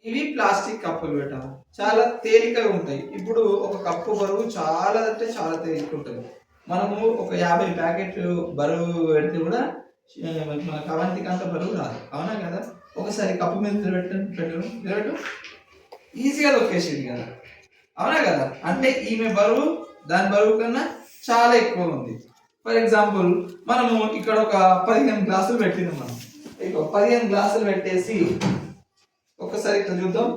ఇవి ప్లాస్టిక్ కప్పులు పెట్టాము, చాలా తేలికగా ఉంటాయి. ఇప్పుడు ఒక కప్పు బరువు చాలా అంటే చాలా తేలిక ఉంటుంది. మనము ఒక 50 ప్యాకెట్లు బరువు పెడితే కూడా మనకు అవంతికి అంత బరువు రాదు, అవునా కదా? ఒకసారి కప్పు మీద నిలబెట్టు ఈజీగా దొక్కేసేది కదా, అవునా కదా? అంటే ఈమె బరువు దాని బరువు కన్నా చాలా ఎక్కువ ఉంది. ఫర్ ఎగ్జాంపుల్ మనము ఇక్కడ ఒక 15 గ్లాసులు పెట్టినాం. మనం ఇక 15 గ్లాసులు పెట్టేసి ఒకసారి ఇక్కడ చూద్దాం.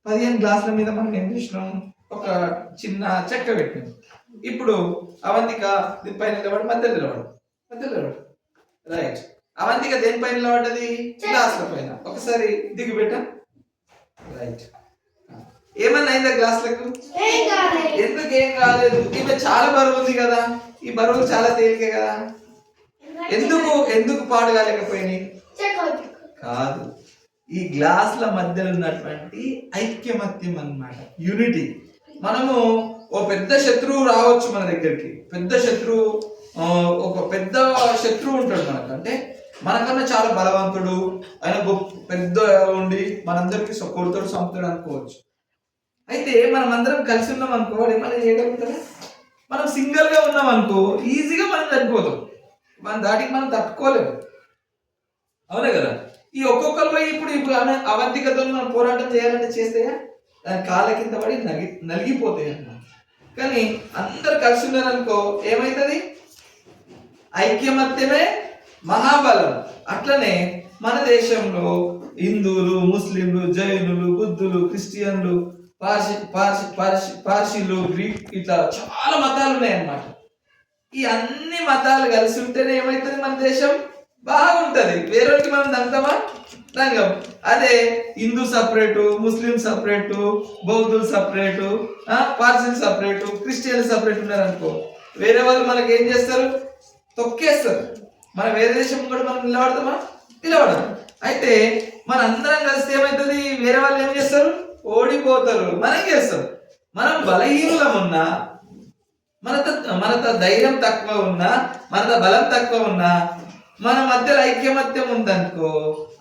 15 గ్లాసుల మీద మనం ఏం చేసినాం, ఒక చిన్న చెక్క పెట్టినాం. ఇప్పుడు అవంతిక దీనిపైన నిలబడి మధ్యలో నిలబడు. రైట్. అవంతిక దేనిపైన నిలబడ్డది? గ్లాసుల పైన. ఒకసారి దిగి పెట్టాం. రైట్. ఏమన్నా అయిందా గ్లాసులకు? ఎందుకు ఏం కాలేదు? ఈమె చాలా బరువు ఉంది కదా, ఈ బరువు చాలా తేలికే కదా, ఎందుకు పాడు కాలేకపోయినాయి? కాదు, ఈ గ్లాసుల మధ్యలో ఉన్నటువంటి ఐక్యమత్యం అన్నమాట, యూనిటీ. మనము ఓ పెద్ద శత్రువు రావచ్చు మన దగ్గరికి, ఒక పెద్ద శత్రువు ఉంటాడు మనకు, అంటే మనకన్నా చాలా బలవంతుడు, ఆయన పెద్ద ఉండి మనందరికి కొడుతాడు, చంపుతాడు అనుకోవచ్చు. అయితే మనం అందరం కలిసి ఉన్నాం అనుకో, వాడు ఏమైనా చేయగలుగుతారా? మనం సింగిల్ గా ఉన్నాం అనుకో, ఈజీగా మనం చనిపోతాం, మన దాటికి మనం తట్టుకోలేము, అవునే కదా? ఈ ఒక్కొక్కరు పోయి ఇప్పుడు అవంతికతో మనం పోరాటం చేయాలంటే చేస్తాయా? దాని కాళ్ళ కింద పడి నలిగిపోతాయి అన్నమాట. కానీ అందరు కలిసి ఉన్నారనుకో ఏమైతుంది? ఐక్యమత్యమే మహాబలం. అట్లనే మన దేశంలో హిందువులు, ముస్లింలు, జైనులు, బుద్ధులు, క్రిస్టియన్లు, పార్సీలు, గ్రీక్, ఇట్లా చాలా మతాలు ఉన్నాయన్నమాట. ఈ అన్ని మతాలు కలిసి ఉంటేనే ఏమవుతుంది? మన దేశం బాగుంటది. వేరేకి మనం దంగమా? దంగం. అదే హిందూ సపరేటు, ముస్లిం సపరేటు, బౌద్ధులు సపరేటు, పార్సీలు సపరేటు, క్రిస్టియన్లు సపరేట్ ఉన్నారనుకో, వేరే వాళ్ళు మనకి ఏం చేస్తారు? తొక్కేస్తారు. మన వేరే దేశం కూడా మనం నిలబడతామా? నిలబడదు. అయితే మన అందరం కలిస్తే ఏమవుతుంది? వేరే వాళ్ళు ఏం చేస్తారు? ఓడిపోతారు. మనం చేస్తాం. మనం బలహీనం ఉన్నా, మనతో ధైర్యం తక్కువ ఉన్నా, మనతో బలం తక్కువ ఉన్నా, మన మధ్యలో ఐక్యమత్యం ఉందనుకో,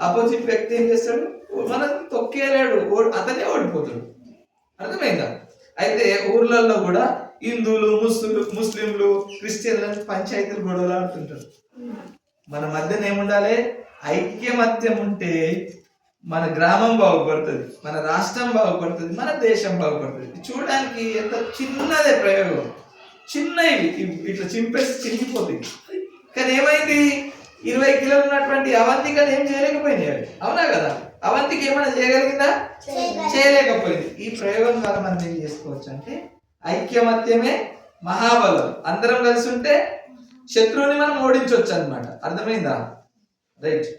అపోజిట్ వ్యక్తి ఏం చేస్తాడు? మనం తొక్కేలేడు, అతనే ఓడిపోతాడు. అర్థమైందా? అయితే ఊర్లలో కూడా హిందువులు, ముస్లింలు, క్రిస్టియన్లు పంచాయతీలు గొడవలు ఆడుతుంటారు. మన మధ్యన ఏముండాలి? ఐక్యమత్యం ఉంటే మన గ్రామం బాగుపడుతుంది, మన రాష్ట్రం బాగుపడుతుంది, మన దేశం బాగుపడుతుంది. చూడడానికి ఎంత చిన్నదే ప్రయోగం, చిన్నవి ఇట్లా చింపేసి చిరిగిపోతుంది. కానీ ఏమైంది? 20 కిలోలు ఉన్నటువంటి అవంతికను ఏం చేయలేకపోయింది, అవునా కదా? అవంతికి ఏమైనా చేయగలిగిందా? చేయలేకపోయింది. ఈ ప్రయోగం ద్వారా మనం ఏం చేసుకోవచ్చు అంటే ఐక్యమత్యమే మహాబలం. అందరం కలిసి ఉంటే శత్రువుని మనం ఓడించవచ్చు అన్నమాట. అర్థమైందా? రైట్.